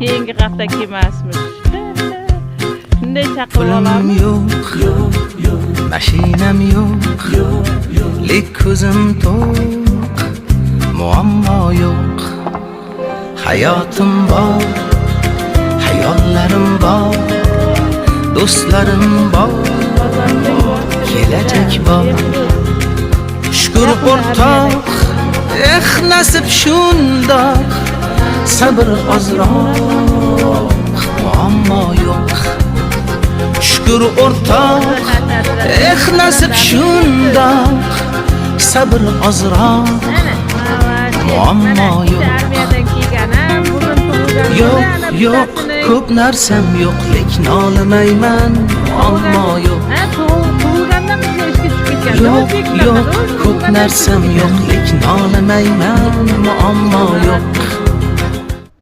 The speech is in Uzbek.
keyingi hafta kelmasmiz. Shunday chaqib Pulim olamiz. yo'q, mashinam yo'q, lek ko'zim to'q, muammo yo'q. Hayotim bor, hayollarim bor, do'stlarim bor, kelajak bor. Shukr o'rtoq, nasib shundoq, sabr ozroq, muammo yo'q. Shukr o'rtoq, nasib shundoq, sabr ozroq, muammo yo'q. Armiyadan kelganim, bugun tug'ilgan. Yo'q, ko'p narsam yo'q, lekin olmayman, muammo yo'q. Tug'ilganda bizga ishga tushib ketgan. Yo'q, ko'p narsam yo'q, lekin olmayman, muammo yo'q.